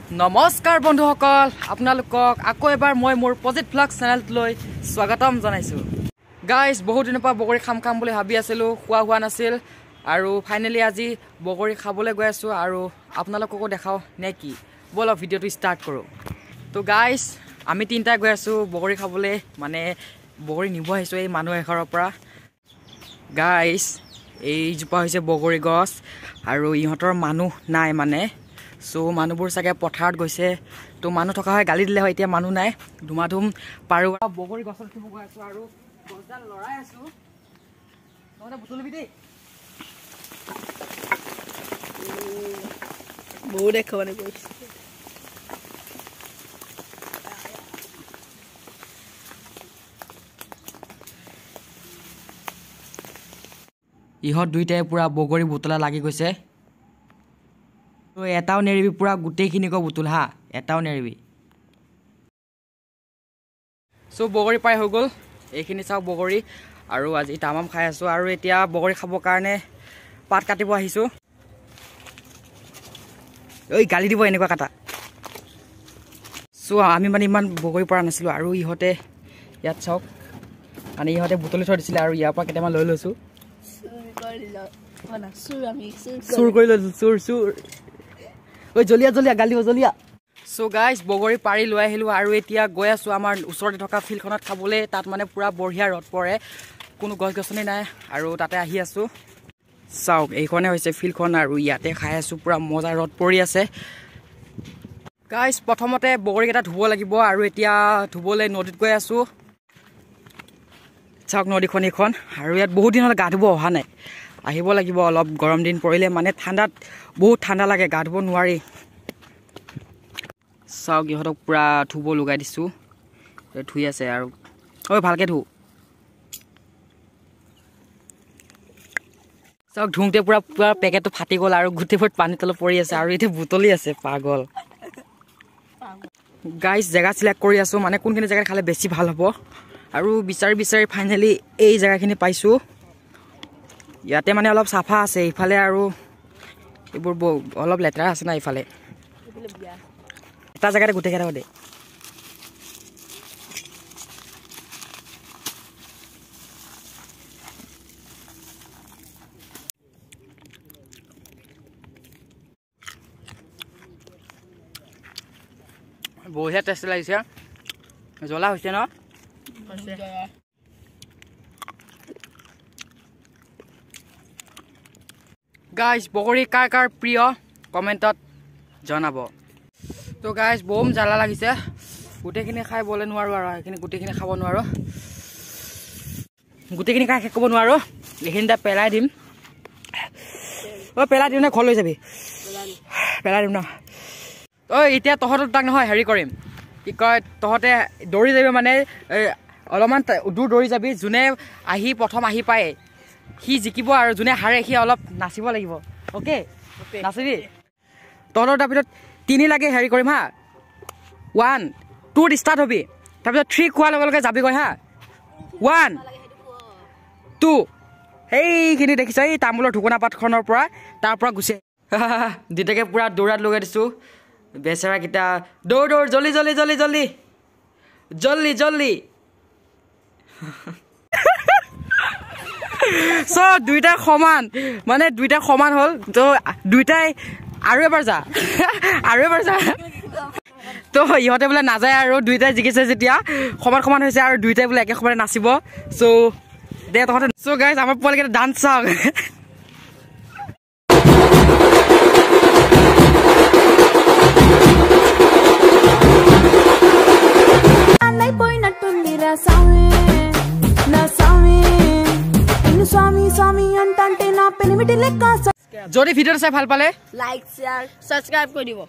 নমস্কাৰ বন্ধুসকল আপোনালোকক আকৌ এবাৰ মই মোৰ পজিটিভ ব্লগ চেনেলটোলৈ স্বাগতম জনাইছো গাইস বহুত দিনৰ পৰা বগৰী খাম বুলি ভাবি আছিলো খোৱা হোৱা নাছিল আৰু ফাইনালি আজি বগৰী খাবলৈ গৈ আছো আৰু আপোনালোককো দেখাও নেকি বল ভিডিওটো ষ্টাৰ্ট কৰো তো গাইস আমি তিনটা গৈ আছো বগৰী খাবলৈ মানে বগৰী নিব আহিছো এই মানুহ এঘৰৰ পৰা গাইস এই জোপা হৈছে বগৰী গছ আৰু ইহঁতৰ মানুহ নাই মানে সো মানুহবোৰ চাগে পথাৰত গৈছে তো মানুহ থকা হয় গালি দিলে হয় এতিয়া মানুহ নাই ধুমাধুম পাৰু বগৰী গছৰ উঠিব গৈ আছো আৰু গছডাল লৰাই আছো নহলে বুটলিবি দেই বহুত দেখাবনে কৈছে ইহঁত দুইটাই পুৰা বগৰী বুটলা লাগি গৈছে তো এটাও নেৰিবি পুৰা গোটেইখিনিক বুটুল হা এটাও নেৰিবি সো বগৰী পাই হৈ গ'ল এইখিনি চাওক বগৰী আৰু আজি তামাম খাই আছো আৰু এতিয়া বগৰী খাবৰ কাৰণে পাত কাটিব আহিছো ঐ গালি দিব এনেকুৱা কাটা সো আমি মানে ইমান বগৰী পৰা নাছিলো আৰু ইহঁতে ইয়াত চাওক মানে ইহঁতে বুটলি থৈ দিছিলে আৰু ইয়াৰ পৰা কেইটামান লৈ লৈছো চুৰ কৰি লৈছো চুৰ ঐ জলিয়া গালি দিব জলিয়া সো গাইস বগৰী পাৰি লৈ আহিলো আৰু এতিয়া গৈ আছো আমাৰ ওচৰতে থকা ফিল্ডখনত খাবলৈ তাত মানে পুৰা বঢ়িয়া ৰদ পৰে কোনো গছ গছনি নাই আৰু তাতে আহি আছো চাওক এইখনে হৈছে ফিল্ডখন আৰু ইয়াতে খাই আছো পুৰা মজা ৰদ পৰি আছে গাইস প্ৰথমতে বগৰীকেইটা ধুব লাগিব আৰু এতিয়া ধুবলৈ নদীত গৈ আছো চাওক নদীখন এইখন আৰু ইয়াত বহুত দিন হল গা ধুব অহা নাই আহিব লাগিব অলপ গৰম দিন পৰিলে মানে ঠাণ্ডাত বহুত ঠাণ্ডা লাগে গা ধুব নোৱাৰি চাওক ইহঁতক পুৰা ধুব লগাই দিছো ধুই আছে আৰু ঐ ভালকে ধু চাওক ধুওঁতে পুৰা পেকেটটো ফাটি গ'ল আৰু গোটেইবোৰ পানী তলত পৰি আছে আৰু এতিয়া বুটলি আছে পাগল গাইস জেগা চিলেক্ট কৰি আছো মানে কোনখিনি জেগাত খালে বেছি ভাল হ'ব আৰু বিচাৰি ফাইনেলি এই জেগাখিনি পাইছো ইয়াতে মানে অলপ চাফা আছে ইফালে আৰু এইবোৰ অলপ লেতেৰা আছে না ইফালে এটা জেগাতে গোটেই কেইটা দে বঢ়িয়া টেষ্ট লাগিছে জ্বলা হৈছে ন গাইস বগৰী কাৰ কাৰ প্ৰিয় কমেণ্টত জনাব তো গাইস বম জ্বালা লাগিছে গোটেইখিনি খাই বলে নোৱাৰো আৰু এইখিনি গোটেইখিনি খাব নোৱাৰো গোটেইখিনি খাই শেষ কৰিব নোৱাৰো এইখিনিটা পেলাই দিম ঐ পেলাই দিম নে ঘৰ লৈ যাবি পেলাই দিম ন ঐ এতিয়া তহঁতৰ তাক নহয় হেৰি কৰিম কি কয় তহঁতে দৌৰি যাবি মানে অলপমান দূৰ দৌৰি যাবি যোনে প্ৰথম আহি পায় সি জিকিব আৰু যোনে হাৰে সি অলপ নাচিব লাগিব অ'কে নাচিবি তহঁতৰ তাৰপিছত 3 লাগে হেৰি কৰিম হা 1 2 ষ্টাৰ্ট হবি তাৰপিছত 3 খোৱাৰ লগে লগে যাবিগৈ হা 1 2 সেইখিনি দেখিছ এই তামোলৰ ঢুকনা পাতখনৰ পৰা তাৰ পৰা গুচি দুটাকে পুৰা দৌৰাত লগাই দিছো বেচেৰাকেইটা দৌৰ জল্দি চ দুইটা সমান মানে দুইটা সমান হ'ল তো দুইটাই আৰু এবাৰ যা তো ইহঁতে বোলে নাযায় আৰু দুইটাই জিকিছে যেতিয়া সমান হৈছে আৰু দুইটাই বোলে একে সমানে নাচিব চ' দে তহঁতে চ' গাইজ আমাৰ পোৱালিকেইটা ডান্স চাওক যদি ভিডিওটো চাই ভাল পালে লাইক শেয়াৰ সাবস্ক্ৰাইব কৰি দিব